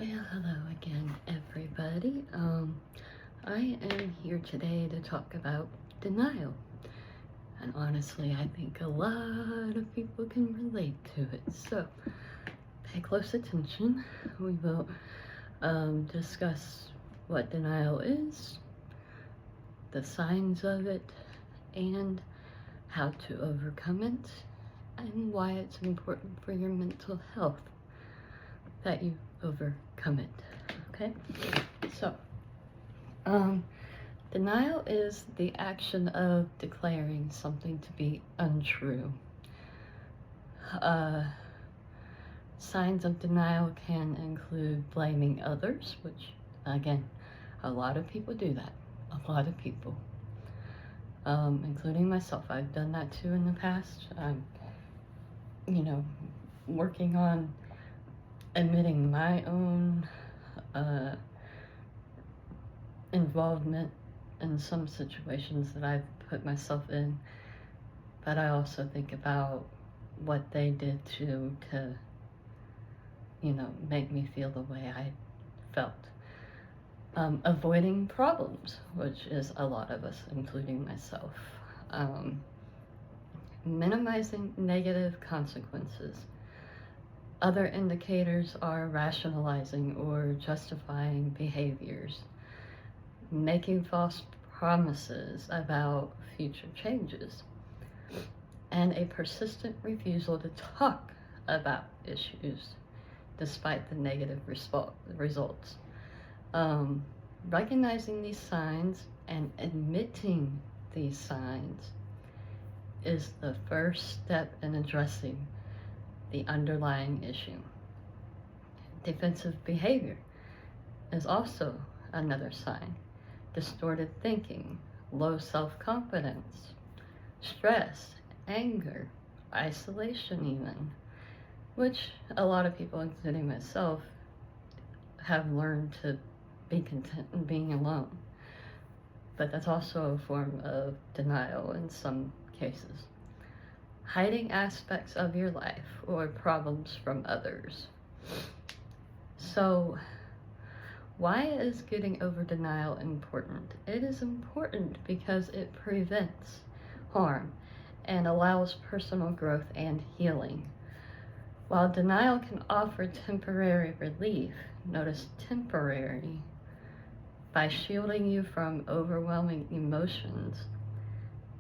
Well, hello again, everybody. I am here today to talk about denial. And honestly, I think a lot of people can relate to it. So, pay close attention. We will discuss what denial is, the signs of it, and how to overcome it, and why it's important for your mental health that you overcome it. Okay? So, denial is the action of declaring something to be untrue. Signs of denial can include blaming others, which, again, a lot of people do that. A lot of people, including myself. I've done that too in the past. I'm, working on admitting my own involvement in some situations that I've put myself in, but I also think about what they did to make me feel the way I felt. Avoiding problems, which is a lot of us, including myself. Minimizing negative consequences. Other indicators are rationalizing or justifying behaviors, making false promises about future changes, and a persistent refusal to talk about issues despite the negative results. Recognizing these signs and admitting these signs is the first step in addressing the underlying issue. Defensive behavior is also another sign. Distorted thinking, low self-confidence, stress, anger, isolation even, which a lot of people, including myself, have learned to be content in being alone. But that's also a form of denial in some cases. Hiding aspects of your life or problems from others. So, why is getting over denial important? It is important because it prevents harm and allows personal growth and healing. While denial can offer temporary relief, notice temporary, by shielding you from overwhelming emotions,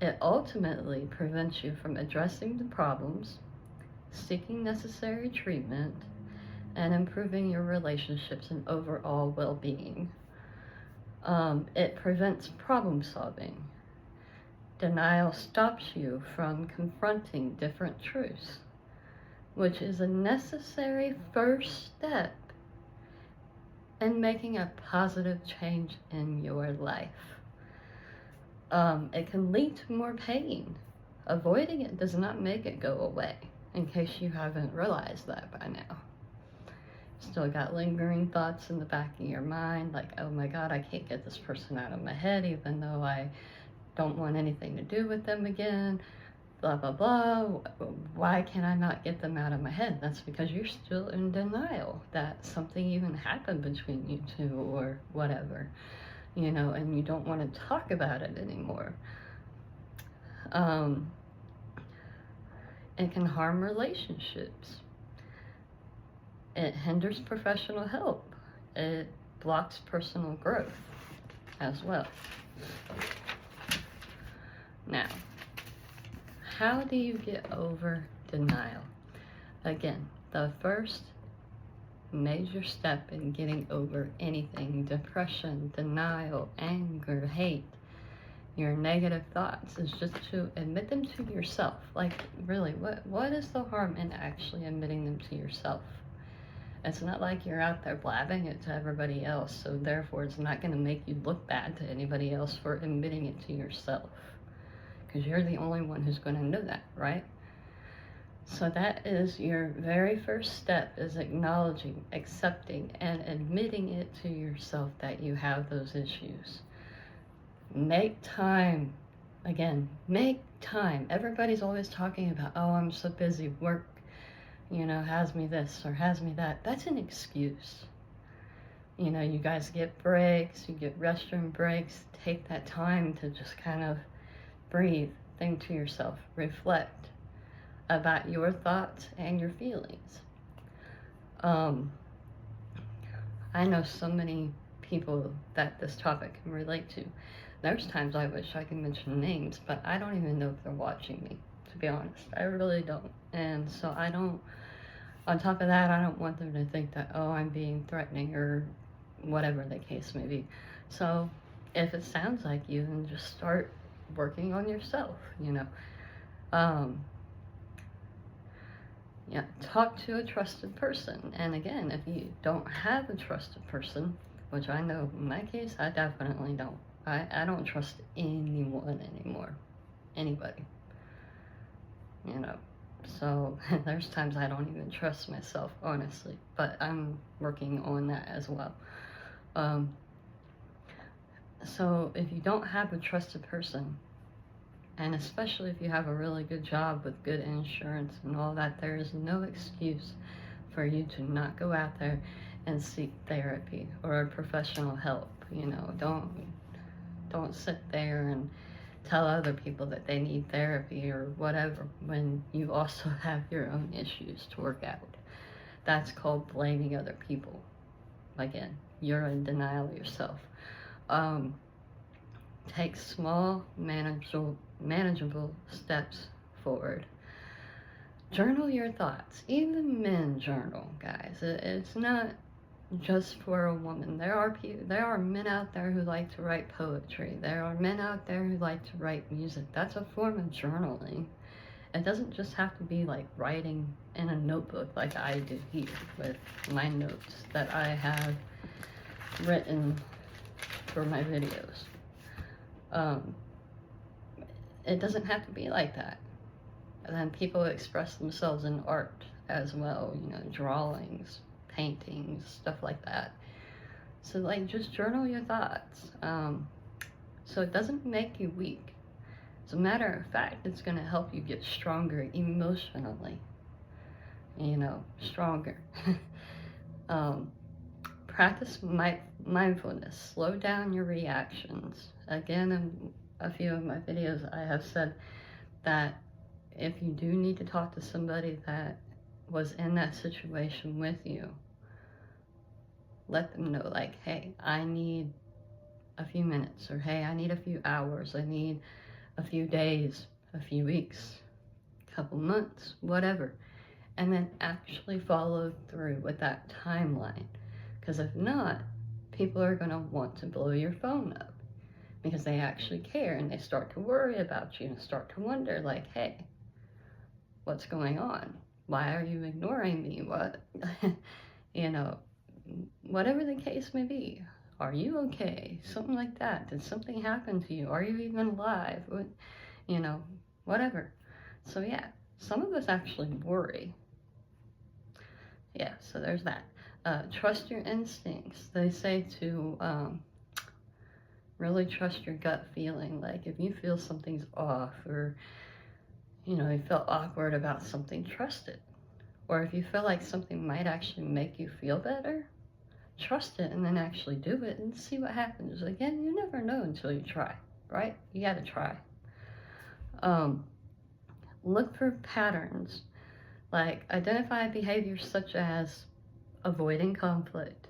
it ultimately prevents you from addressing the problems, seeking necessary treatment, and improving your relationships and overall well-being. It prevents problem solving. Denial stops you from confronting different truths, which is a necessary first step in making a positive change in your life. It can lead to more pain. Avoiding it does not make it go away, in case you haven't realized that by now. Still got lingering thoughts in the back of your mind, like, oh my God, I can't get this person out of my head, even though I don't want anything to do with them again, blah, blah, blah. Why can I not get them out of my head? That's because you're still in denial that something even happened between you two or whatever, and you don't want to talk about it anymore. It can harm relationships. It hinders professional help. It blocks personal growth as well. Now, how do you get over denial? Again, the first major step in getting over anything, depression, denial, anger, hate, your negative thoughts, is just to admit them to yourself. Like, really, what is the harm in actually admitting them to yourself? It's not like you're out there blabbing it to everybody else, so therefore it's not going to make you look bad to anybody else for admitting it to yourself, because you're the only one who's going to know that, right? So that is your very first step, is acknowledging, accepting, and admitting it to yourself that you have those issues. Make time. Again, make time. Everybody's always talking about, oh, I'm so busy, work, has me this or has me that. That's an excuse. You know, you guys get breaks, you get restroom breaks. Take that time to just kind of breathe, think to yourself, reflect about your thoughts and your feelings. I know so many people that this topic can relate to. There's times I wish I could mention names, but I don't even know if they're watching me, to be honest. I really don't. And so I don't, on top of that, I don't want them to think that, oh, I'm being threatening or whatever the case may be. So if it sounds like you, then just start working on yourself, you know. Yeah, talk to a trusted person. And again, if you don't have a trusted person, which I know in my case, I definitely don't. I don't trust anyone anymore. Anybody. You know. So there's times I don't even trust myself, honestly. But I'm working on that as well. So if you don't have a trusted person, and especially if you have a really good job with good insurance and all that, there is no excuse for you to not go out there and seek therapy or professional help. You know, don't sit there and tell other people that they need therapy or whatever when you also have your own issues to work out. That's called blaming other people. Again, you're in denial yourself. Take small, manageable steps forward. Journal your thoughts. Even men journal, guys. It's not just for a woman. There are men out there who like to write poetry. There are men out there who like to write music. That's a form of journaling. It doesn't just have to be like writing in a notebook like I do here with my notes that I have written for my videos. It doesn't have to be like that. And then people express themselves in art as well, you know, drawings, paintings, stuff like that. So like just journal your thoughts. So it doesn't make you weak. As a matter of fact, it's going to help you get stronger emotionally. You know, stronger. Practice mindfulness. Slow down your reactions. Again, in a few of my videos, I have said that if you do need to talk to somebody that was in that situation with you, let them know, like, hey, I need a few minutes, or hey, I need a few hours, I need a few days, a few weeks, a couple months, whatever. And then actually follow through with that timeline. Because if not, people are going to want to blow your phone up because they actually care and they start to worry about you and start to wonder, like, hey, what's going on? Why are you ignoring me? What, you know, whatever the case may be. Are you okay? Something like that. Did something happen to you? Are you even alive? You know, whatever. So yeah, some of us actually worry. Yeah, so there's that. Trust your instincts. They say to really trust your gut feeling. Like if you feel something's off, or you know, you felt awkward about something, trust it. Or if you feel like something might actually make you feel better, trust it and then actually do it and see what happens. Again, you never know until you try, right? You gotta try. Look for patterns. Like identify behaviors such as avoiding conflict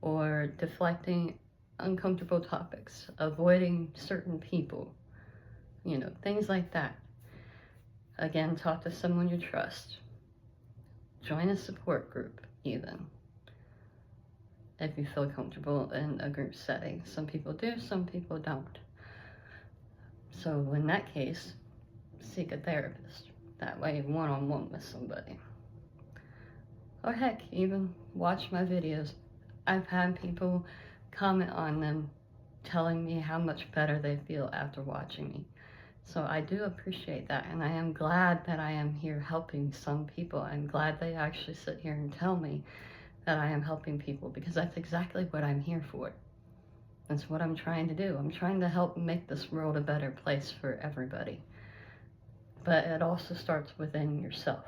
or deflecting uncomfortable topics, avoiding certain people, you know, things like that. Again, talk to someone you trust. Join a support group, even, if you feel comfortable in a group setting. Some people do, some people don't. So in that case, seek a therapist. That way, one-on-one with somebody. Or heck, even watch my videos. I've had people comment on them telling me how much better they feel after watching me. So I do appreciate that, and I am glad that I am here helping some people. I'm glad they actually sit here and tell me that I am helping people, because that's exactly what I'm here for. That's what I'm trying to do. I'm trying to help make this world a better place for everybody. But it also starts within yourself,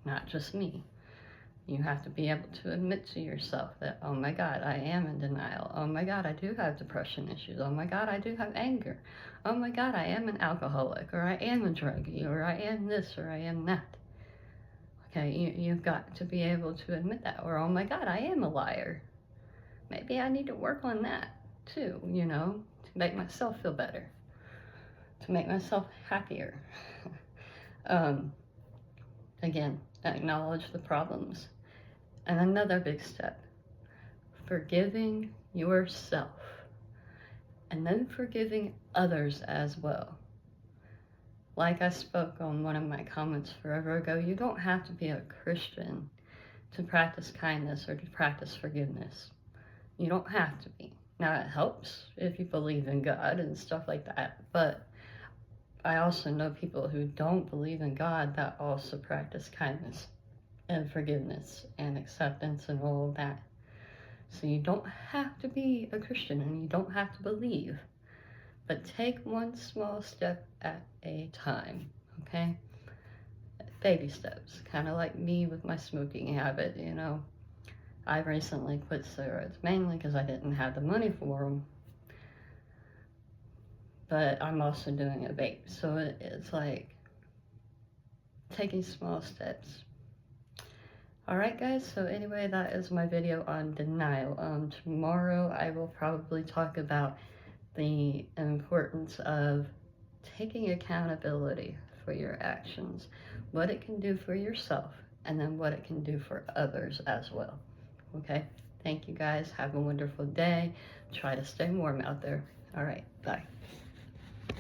not just me. You have to be able to admit to yourself that, oh my God, I am in denial. Oh my God, I do have depression issues. Oh my God, I do have anger. Oh my God, I am an alcoholic, or I am a druggie, or I am this, or I am that. Okay, you've got to be able to admit that. Or, oh my God, I am a liar. Maybe I need to work on that too, you know, to make myself feel better, to make myself happier. Again, acknowledge the problems. And another big step, forgiving yourself, and then forgiving others as well. Like I spoke on one of my comments forever ago, you don't have to be a Christian to practice kindness or to practice forgiveness. You don't have to be. Now, it helps if you believe in God and stuff like that, but I also know people who don't believe in God that also practice kindness and forgiveness and acceptance and all of that. So you don't have to be a Christian and you don't have to believe, but take one small step at a time, okay? Baby steps, kind of like me with my smoking habit, you know. I recently quit cigarettes, mainly because I didn't have the money for them, but I'm also doing a vape, so it's like taking small steps. Alright guys, so anyway, that is my video on denial. Tomorrow I will probably talk about the importance of taking accountability for your actions, what it can do for yourself, and then what it can do for others as well. Okay, thank you guys. Have a wonderful day. Try to stay warm out there. All right, bye.